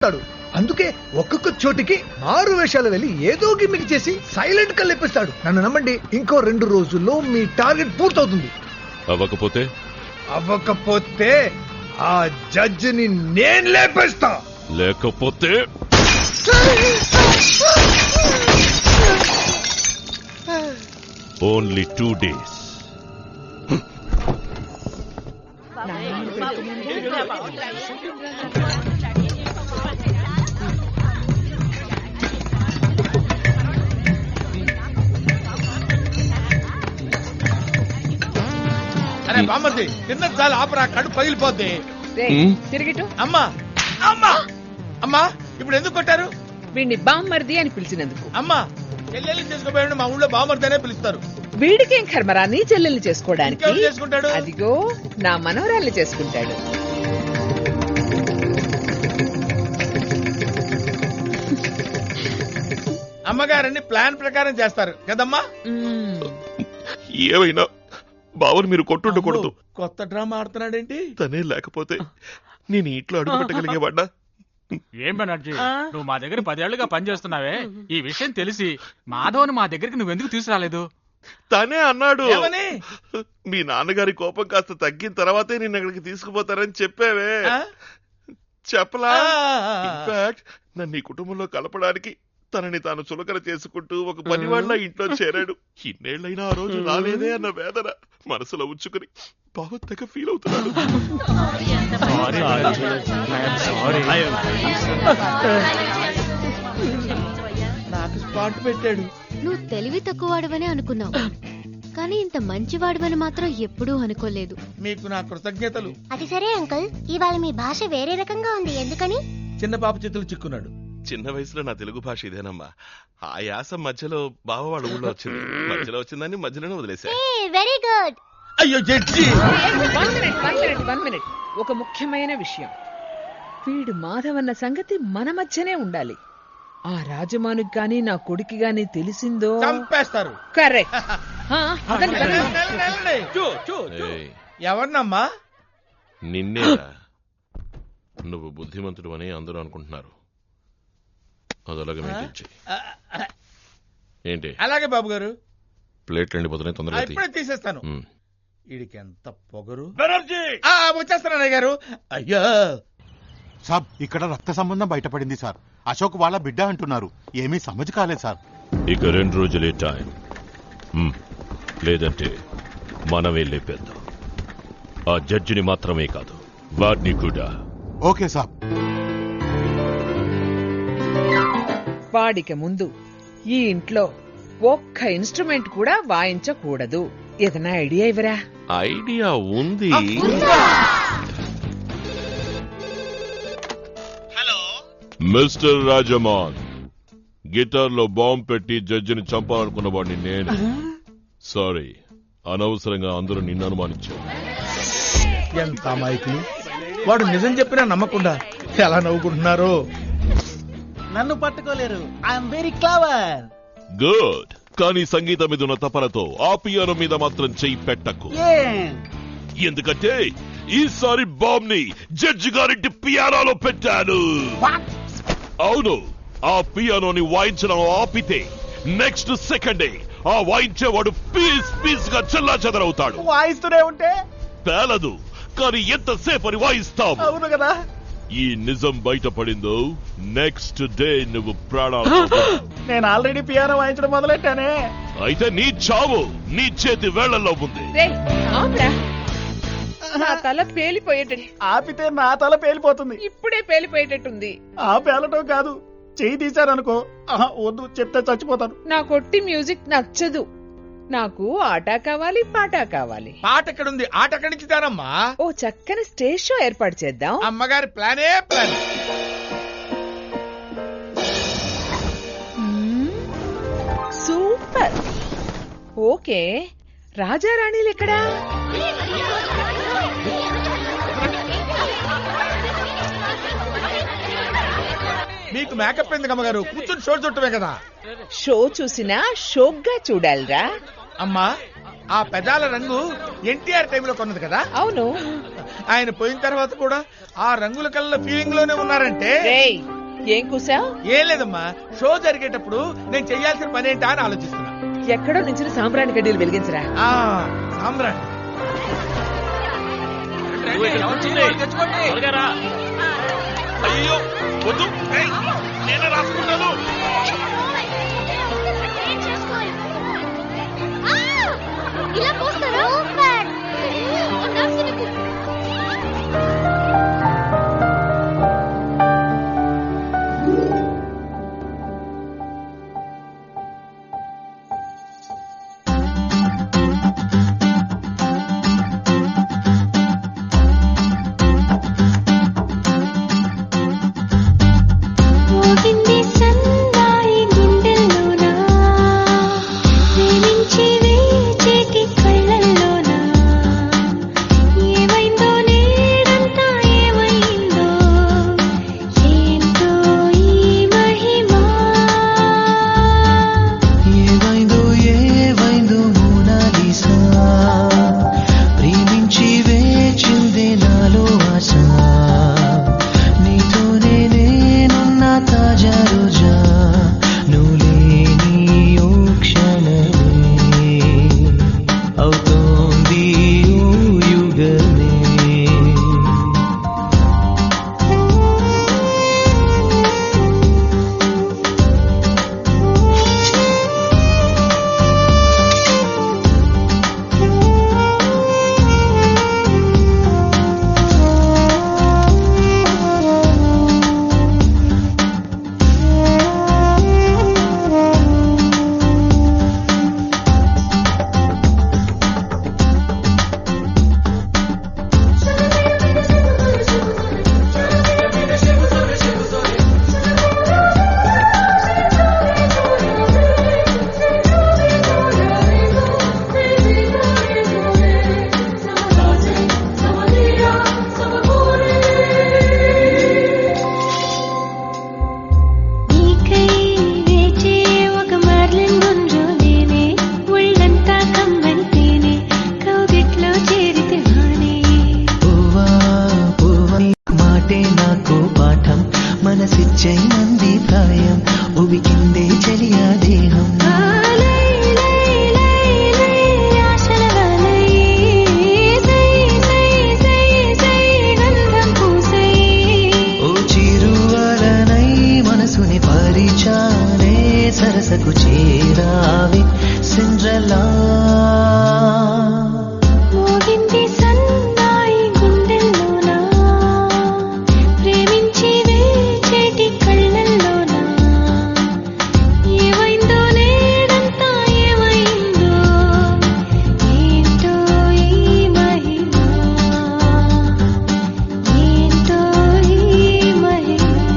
అందుకే ఒక్కొక్క చోటికి మారు వేషాలు వెళ్ళి ఏదో గిమ్మిక్ చేసి సైలెంట్ గా లేపిస్తాడు. నన్ను నమ్మండి, ఇంకో 2 రోజుల్లో మీ టార్గెట్ పూర్తవుతుంది. అవ్వకపోతే ఆ జడ్జిని నేను లేపేస్తా. లేకపోతే ఓన్లీ 2 days. అరే బామ్మర్ది, తిన్న చాలు ఆపరా, కడుపు పగిలిపోద్ది. తిరిగిటు అమ్మా అమ్మా అమ్మా, ఇప్పుడు ఎందుకు కొట్టారు? వీడిని బామ్మర్ది అని పిలిచినందుకు. అమ్మా, చెల్లెల్ని చేసుకోపోయాడు, మా ఊళ్ళో బామ్మర్ది అనే పిలుస్తారు. వీడికేం కర్మరా నీ చెల్లెల్ని చేసుకోవడానికి? ఇంకెవరు చేసుకుంటాడు? అదిగో నా మనవరాల్ని చేసుకుంటాడు. అమ్మగారని ప్లాన్ ప్రకారం చేస్తారు కదమ్మా. ఏమైనా బావని మీరు కొట్టుండకూడదు. కొత్త డ్రామా ఆడుతున్నాడేంటి? తనే లేకపోతే నేను ఇంట్లో అడుగు పెట్టగలిగేవాడా? ఏం బెనర్జీ, నువ్వు మా దగ్గర 10 ఏళ్లుగా పనిచేస్తున్నావే, ఈ విషయం తెలిసి మాధవ్ని మా దగ్గరికి నువ్వెందుకు తీసుకురాలేదు? తనే అన్నాడు, ఏమని? మీ నాన్నగారి కోపం కాస్త తగ్గిన తర్వాతే నేను అక్కడికి తీసుకుపోతారని చెప్పావే. చెప్పలా? ఇన్ఫాక్ట్ నన్ను ఈ కుటుంబంలో కలపడానికి తనని తాను చులకన చేసుకుంటూ ఒక పనివాళ్ళ ఇంట్లో చేరాడు. ఇన్నేళ్లైనా ఆ రోజు రాలేదే అన్న వేదన మనసులో ఉంచుకుని బాగా ఫీల్ అవుతున్నాడు. నాకు స్పాట్ పెట్టాడు. నువ్వు తెలివి తక్కువవాడవనే అనుకున్నావు, కానీ ఇంత మంచివాడవని మాత్రం ఎప్పుడూ అనుకోలేదు. మీకు నా కృతజ్ఞతలు. అది సరే అంకుల్, ఇవాళ మీ భాష వేరే రకంగా ఉంది, ఎందుకని? చిన్న పాప చేతులు చిక్కున్నాడు. చిన్న వయసులో నా తెలుగు భాష ఇదేనమ్మా. ఆ యాస మధ్యలో బావవాడు ఊళ్ళో వచ్చింది, మధ్యలో వచ్చిందని మధ్యలోనే వదిలేశా. Very good. అయ్యో జడ్జి, 1 minute. ఒక ముఖ్యమైన విషయం, వీడు మాధవన్న సంగతి మన మధ్యనే ఉండాలి. ఆ రాజమానుకి గాని నా కొడుకు గాని తెలిసిందో చంపేస్తారు. కరెక్ట్. ఎవరినమ్మా? నిన్నేరా. నువ్వు బుద్ధిమంతుడు అని అందరూ అనుకుంటున్నారు. అదలాగా మెయింటైన్ చెయ్యి. ఏంటి? అలాగే బాబు గారు. ప్లేట్లు ఎండిపోతున్నాయి, తొందరగా ఇప్పుడే తీసేస్తాను. వీడికి ఎంత పొగరు. వచ్చేస్తాను అన్నయ్య గారు. అయ్యో సాబ్, ఇక్కడ రక్త సంబంధం బయటపడింది సార్. అశోక్ వాళ్ళ బిడ్డ అంటున్నారు. ఏమీ సమజ్ కాలేదు సార్. ఇక 2 రోజులే టైం, లేదంటే మనమే లేపేద్దాం. ఆ జడ్జిని మాత్రమే కాదు, వాడిని కూడా. ఓకే సాబ్. వాడికి ముందు ఈ ఇంట్లో ఒక్క ఇన్స్ట్రుమెంట్ కూడా వాయించకూడదు. ఏదైనా ఐడియా ఇవ్వరా? ఐడియా ఉంది. మిస్టర్ రాజమాన్, గిటార్ లో బాంబు పెట్టి జడ్జిని చంపాలనుకున్న వాడిని నేను. సారీ, అనవసరంగా అందరూ నిన్ను అనుమానించారు. ఎంత అమాయకులు. వాడు నిజం చెప్పినా నమ్మకుండా ఎలా నవ్వుకుంటున్నారు. నన్ను పట్టుకోలేరు. I'm very clever. గుడ్. కానీ సంగీతం మీద ఉన్న తపనతో ఆ పియానో మీద మాత్రం చెయ్యి పెట్టకు. ఎందుకంటే ఈసారి బాంబ్ ని జడ్జి గారింటి పియానోలో పెట్టాను. అవును, ఆ పియానోని వాయించడం ఆపితే నెక్స్ట్ సెకండే ఆ వాయించేవాడు పీస్ గా చెల్లా చెదరవుతాడు. వాయిస్తూనే ఉంటే పేలదు, కానీ ఎంతసేపు అని వాయిస్తావు? అవును కదా. ఈ నిజం బయటపడిందో నెక్స్ట్ డే నువ్వు ప్రాణాలు. నేను ఆల్రెడీ పియానో వాయించడం మొదలెట్టానే. అయితే నీ చావు నీ చేతి వేళ్లలో ఉంది. నా తల పేలిపోయేటట్టు. ఆపితే నా తల పేలిపోతుంది. ఇప్పుడే పేలిపోయేటట్టుంది. ఆ పేలటం కాదు, చెయ్యి తీశారనుకో. వద్దు, చెప్తే చచ్చిపోతాను. నా కొట్టి మ్యూజిక్ నచ్చదు. నాకు ఆట కావాలి, పాట కావాలి. పాట ఎక్కడుంది? ఆట ఎక్కడి నుంచి తేనమ్మా? ఓ చక్కని స్టేజ్ షో ఏర్పాటు చేద్దాం. అమ్మగారి ప్లానే ప్లాన్. సూపర్. ఓకే, రాజారాణిలు ఎక్కడా? మీకు మేకప్ ఎందుకు అమ్మగారు? కూర్చొని షో చుట్టమే కదా. షో చూసినా షోక్గా చూడాలిరా. అమ్మా, ఆ పెదాల రంగు ఎన్టీఆర్ టైంలో కొన్నది కదా. అవును. ఆయన పోయిన తర్వాత కూడా ఆ రంగుల కళ్ళ ఫీలింగ్ లోనే ఉన్నారంటే. ఏం కూసా? ఏం లేదమ్మా, షో జరిగేటప్పుడు నేను చెయ్యాల్సిన పని ఏంటా అని ఆలోచిస్తున్నా. ఎక్కడో నుంచి సాంబ్రాణి గడ్డీలు వెలిగించరా. సాంబ్రాణి అయ్యో వద్దు, నేనే రాసుకుంటాను. ఇలా పోస్తారా? సరసకు చేరావి సిండ్రలా మోగింది సన్నాయి గుండెల్లోనా ప్రేమించి వేచేటి కళ్ళల్లోనా ఏమైందో నేడంతా ఏమైందో ఏంటో ఈ మహిమా ఏంటో ఈ మహిమా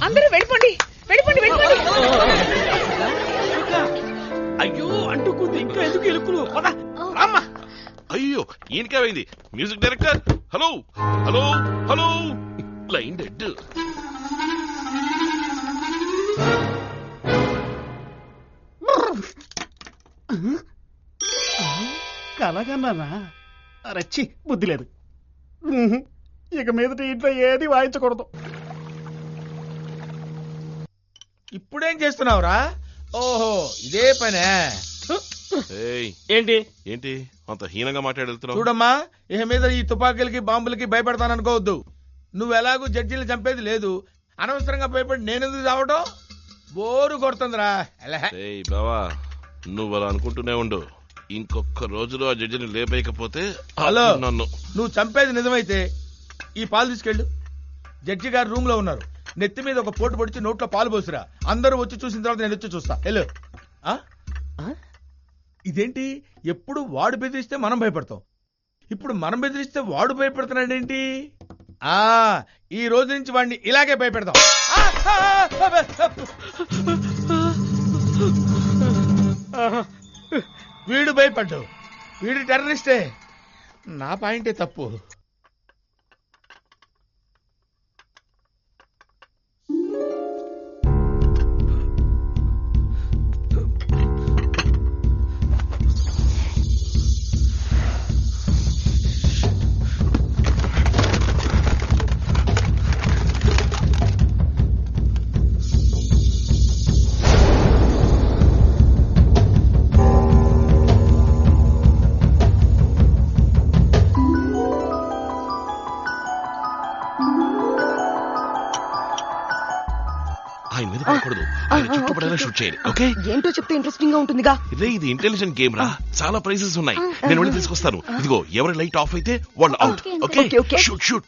అందరూ వెళ్ళిపోండి వెళ్ళిపోండి వెళ్ళిపోండి. అయ్యో అంటుకుంది ఇంకా ఎందుకు ఎలుకులు అమ్మా. అయ్యో ఈయనకేమైంది? Music director hello hello hello line dead. కలగన్నానా? రచ్చి బుద్ధి లేదు. ఇక మీదట ఇంట్లో ఏది వాయించకూడదు. ఇప్పుడేం చేస్తున్నావురా? ఓహో ఇదే పనే. ఏంటి ఏంటి అంత హీనంగా మాట్లాడుతున్నావు? చూడమ్మా, ఇక మీద ఈ తుపాకీలకి బాంబులకి భయపడతాననుకోవద్దు. నువ్వు ఎలాగూ జడ్జీలు చంపేది లేదు. అనవసరంగా భయపడి నేనెందుకు చావటం? బోరు కొడుతుందిరా. బావా నువ్వు అలా అనుకుంటూనే ఉండు. ఇంకొక రోజులో ఆ జడ్జిని లేపేయకపోతే హలో నన్ను నువ్వు చంపేది నిజమైతే ఈ పాలు తీసుకెళ్ళు. జడ్జి గారు రూమ్ లో ఉన్నారు. నెత్తి మీద ఒక పోటు పొడిచి నోట్లో పాలు పోసిరా. అందరూ వచ్చి చూసిన తర్వాత నేను వచ్చి చూస్తా. వెళ్ళు. ఇదేంటి ఎప్పుడు వాడు బెదిరిస్తే మనం భయపడతాం, ఇప్పుడు మనం బెదిరిస్తే వాడు భయపడుతున్నాడేంటి? ఈ రోజు నుంచి వాడిని ఇలాగే భయపెడతాం. వీడు భయపడ్డు, వీడు టెర్రరిస్టే. నా పాయింటే తప్పు. ఆయన మీద పడకూడదు, ఆయన చుట్టుపడేలా షూట్ చేయాలి. ఓకే ఏంటో చెప్తే ఇంట్రెస్టింగ్ గా ఉంటుందిగా. రే ఇది ఇంటెలిజెంట్ గేమ్ రా, చాలా ప్రైజెస్ ఉన్నాయి. నేను వెళ్ళి తీసుకొస్తాను. ఇదిగో ఎవరి లైట్ ఆఫ్ అయితే వాళ్ళు అవుట్. Okay shoot shoot.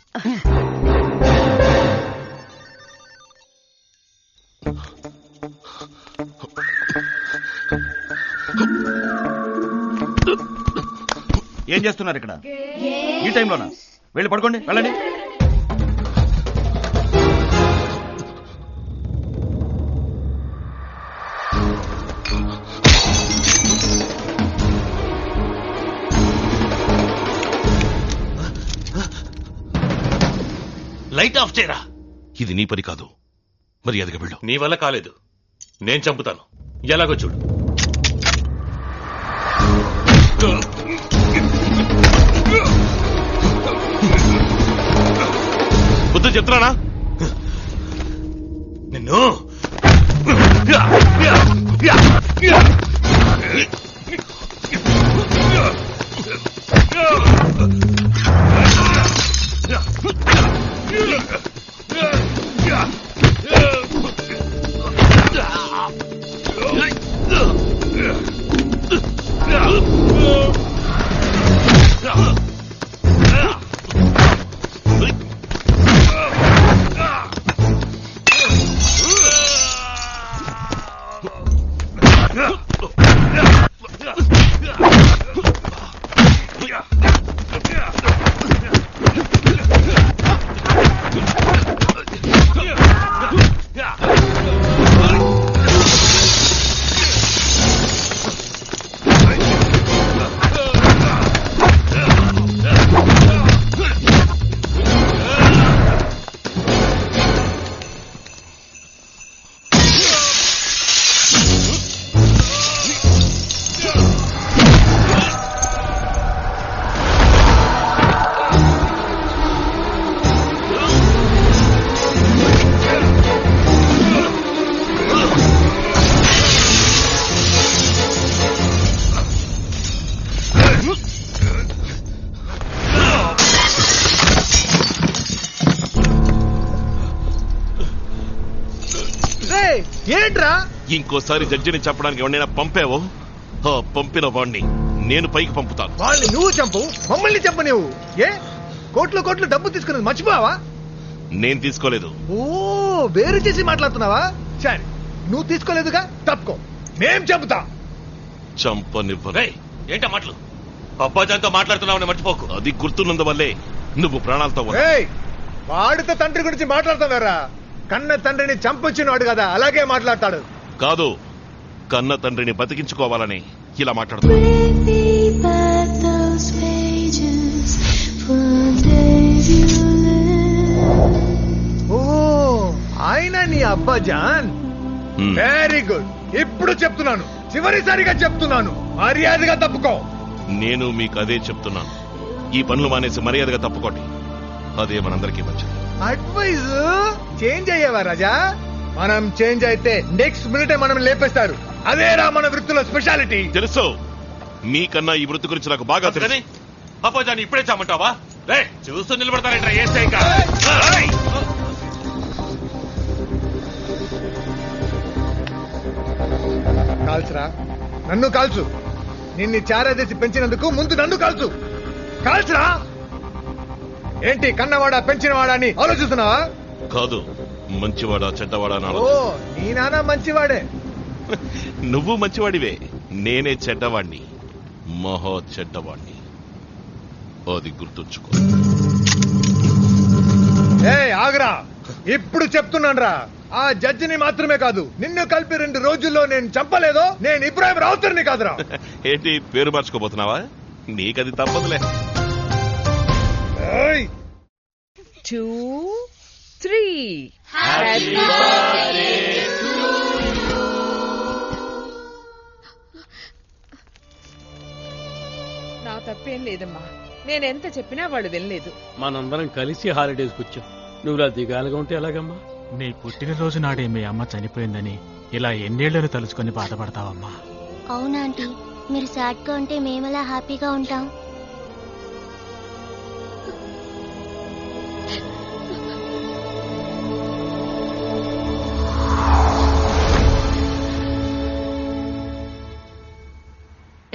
ఏం చేస్తున్నారు ఇక్కడ ఈ టైంలోనా? వెళ్ళి పడుకోండి, వెళ్ళండి. లైట్ ఆఫ్ చేయరా. ఇది నీ పని కాదు, మర్యాదగా వెళ్ళు. నీ వల్ల కాలేదు, నేను చంపుతాను. ఎలాగో చూడు. బుద్ధి చెప్తున్నానా నిన్ను? ఏంట్రా? ఇంకోసారి జడ్జిని చెప్పడానికి ఎవరైనా పంపావో పంపిన వాడిని నేను పైకి పంపుతాను. వాళ్ళని నువ్వు చంపు, మమ్మల్ని చంపు. నువ్వు ఏ కోట్లు డబ్బు తీసుకున్నది మర్చిపోవా? నేను తీసుకోలేదు. ఓ వేరు చేసి మాట్లాడుతున్నావా? సరే నువ్వు తీసుకోలేదుగా, తప్పుకో, మేం చెబుతా. చంపనివ్వరే. ఏంటా మాటలు? అబ్బాజాన్తో మాట్లాడుతున్నావని మర్చిపోకు. అది గుర్తున్నందువల్లే నువ్వు ప్రాణాలతో వాడితో తండ్రి గురించి మాట్లాడతావారా? కన్న తండ్రిని చంపొచ్చినాడు కదా, అలాగే మాట్లాడతాడు. కాదు, కన్న తండ్రిని బతికించుకోవాలని ఇలా మాట్లాడుతున్నాడు. ఓ, ఆయన నీ అబ్బా జాన్. Very good. ఇప్పుడు చెప్తున్నాను, చివరిసారిగా చెప్తున్నాను, మర్యాదగా తప్పుకో. నేను మీకు అదే చెప్తున్నాను. ఈ పనులు మానేసి మర్యాదగా తప్పుకోండి. అదే మనందరికీ మంచిది. అడ్వైజ్ చేంజ్ అయ్యేవా రాజా? మనం చేంజ్ అయితే నెక్స్ట్ మినిటే మనం లేపేస్తారు. అదేరా మన వృత్తిలో స్పెషాలిటీ. తెలుసు, మీకన్నా ఈ వృత్తి గురించి నాకు బాగా తెలుసు. అబ్బాజాన్ని ఇప్పుడే చామంటావా? చూస్తూ నిలబడతారంట. కాల్చురా, నన్ను కాల్చు. నిన్ను చారదేసి పెంచినందుకు ముందు నన్ను కాల్చు. కాల్చురా. ఏంటి కన్నవాడా పెంచినవాడా అని ఆలోచిస్తున్నావా? కాదు, మంచివాడా చెడ్డవాడా అని ఓ, నీ నాన్న మంచివాడే. నువ్వు మంచివాడివే, నేనే చెడ్డవాణ్ణి, మహా చెడ్డవాణ్ణి. అది గుర్తుంచుకో. ఏ ఆగరా, ఇప్పుడు చెప్తున్నాను రా. ఆ జడ్జిని మాత్రమే కాదు, నిన్ను కలిపి 2 రోజుల్లో నేను చంపలేదో నేను ఇబ్రాహిం రావుతర్ని కాదురా. ఏంటి పేరు మార్చుకోబోతున్నావా? నీకది తప్పదులే. 2, 3 హ్యాపీ బర్త్డే టు యు. నా తప్పేం లేదమ్మా, నేనెంత చెప్పినా వాళ్ళు వినలేదు. మనందరం కలిసి హాలిడేస్కి వచ్చాం, నువ్వు ఇలా దిగాలుగా ఉంటే ఎలాగమ్మా? నీ పుట్టినరోజు నాడే మీ అమ్మ చనిపోయిందని ఇలా ఎన్నేళ్లను తలుచుకొని బాధపడతావమ్మా? అవునా ఆంటీ, మీరు సాడ్ గా ఉంటే మేమెలా హ్యాపీగా ఉంటాం?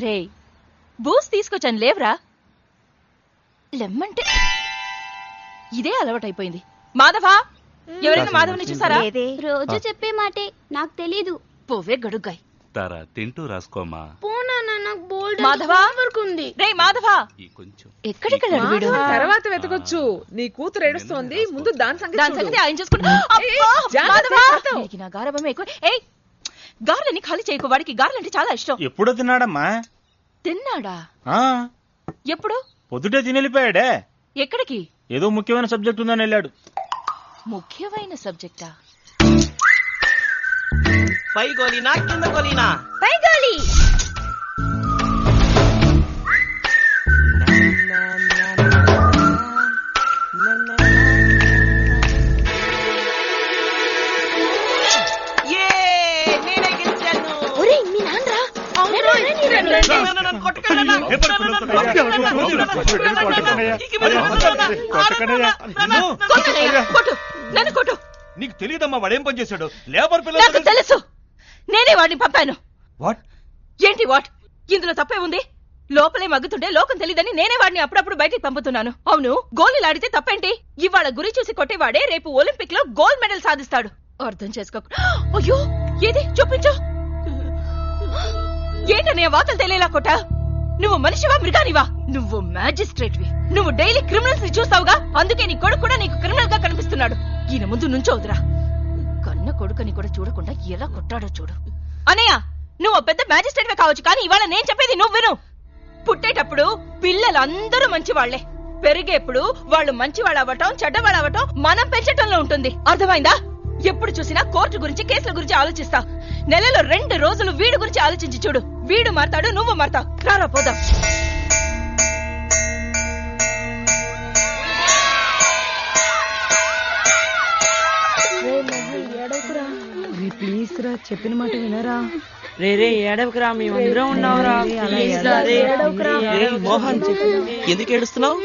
రే, బూస్ తీసుకొచ్చాను లేవరా. లెమ్మంటే ఇదే అలవాటైపోయింది. మాధవా, ఎవరైనా మాధవని చూసారా? రోజు చెప్పే మాటే, నాకు తెలీదు. పోవే గడుగ్గాయ్. తారా తింటూ రాసుకోమా. మాధవా, రే మాధవా, ఎక్కడికి వెళ్ళాడు వీడు? తర్వాత వెతకొచ్చు. నీ కూతురు ఏడుస్తోంది, ముందు దాని సంగతి ఆయన చూసుకుంటా. నా గారభమే ఎక్కువ. ఏయ్, గారెలని ఖాళీ చేయకు. వాడికి గారెలంటే చాలా ఇష్టం. ఎప్పుడో తిన్నాడమ్మా? తిన్నాడా? ఎప్పుడు? పొద్దుటే తిని వెళ్ళిపోయాడే. ఎక్కడికి? ఏదో ముఖ్యమైన సబ్జెక్ట్ ఉందని వెళ్ళాడు. ముఖ్యమైన సబ్జెక్టా? పై గోలీనా కింద గోలీనా? పై గోలీ. నీకు తెలియదమ్మా వాడేం పని చేశాడు? లేబర్ పిల్లలు. నాకు తెలుసు, నేనే వాడిని పంపాను. వాట్? ఏంటి వాట్? ఇందులో తప్పే ఉంది. లోపలే మగ్గుతుంటే లోకం తెలియదని నేనే వాడిని అప్పుడప్పుడు బయటికి పంపుతున్నాను. అవును, గోళీలాడితే తప్పేంటి? ఇవాళ గురి చూసి కొట్టేవాడే రేపు ఒలింపిక్ లో గోల్డ్ మెడల్ సాధిస్తాడు. అర్థం చేసుకో. అయ్యో, ఏది చూపించు. ఏంటనే వాతలు తెలియలా కొట్టా? నువ్వు మనిషివా మృగానివా? నువ్వు మ్యాజిస్ట్రేట్వి. నువ్వు డైలీ క్రిమినల్స్ ని చూస్తావుగా, అందుకే నీ కొడుకు కూడా నీకు క్రిమినల్ గా కనిపిస్తున్నాడు. ఈయన ముందు నుంచోదురా. కన్న కొడుకుని కూడా చూడకుండా ఎలా కొట్టాడో చూడు. అనయ్య, నువ్వు పెద్ద మ్యాజిస్ట్రేట్వే కావచ్చు, కానీ ఇవాళ నేను చెప్పేది నువ్వు విను. పుట్టేటప్పుడు పిల్లలందరూ మంచివాళ్లే, పెరిగేప్పుడు వాళ్ళు మంచివాళ్ళు అవ్వటం చెడ్డవాళ్ళు అవ్వటం మనం పెంచటంలో ఉంటుంది. అర్థమైందా? ఎప్పుడు చూసినా కోర్టు గురించి కేసుల గురించి ఆలోచిస్తా. నెలలో 2 రోజులు వీడి గురించి ఆలోచించి చూడు. వీడు మారతాడు, నువ్వు మారతావు. రారా పోదాం. ప్లీజ్ రా, చెప్పిన మాట వినరా. రే ఏడవకురా, మేమందరం ఉన్నావురా. మోహన్, ఎందుకు ఏడుస్తున్నావు?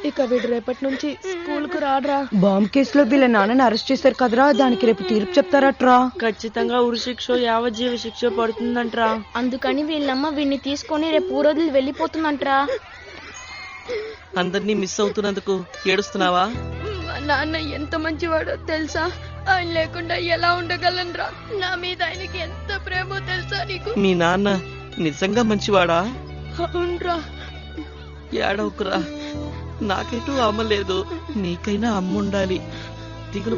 ఇక వీడు రేపటి నుంచి స్కూల్ కు రాడ్రా. బాంబ్ కేసులో వీళ్ళ నాన్నని అరెస్ట్ చేశారు కదరా, దానికి రేపు తీర్పు చెప్తారట్రా. ఖచ్చితంగా ఉరి శిక్ష, యావజ్జీవ శిక్ష పడుతుందంట్రా. అందుకని వీళ్ళమ్మ వీడిని తీసుకొని రేపు ఊరోజులు వెళ్ళిపోతుందంట్రా. అందరినీ మిస్ అవుతున్నందుకు ఏడుస్తున్నావా? నాన్న ఎంత మంచివాడో తెలుసా? ఆయన లేకుండా ఎలా ఉండగలనరా? నా మీద ఆయనకి ఎంత ప్రేమో తెలుసా నీకు? మీ నాన్న నిజంగా మంచివాడా? అవునరా. ఏడవకురా, నాకెటూ అమ్మ లేదు, నీకైనా అమ్మ ఉండాలి.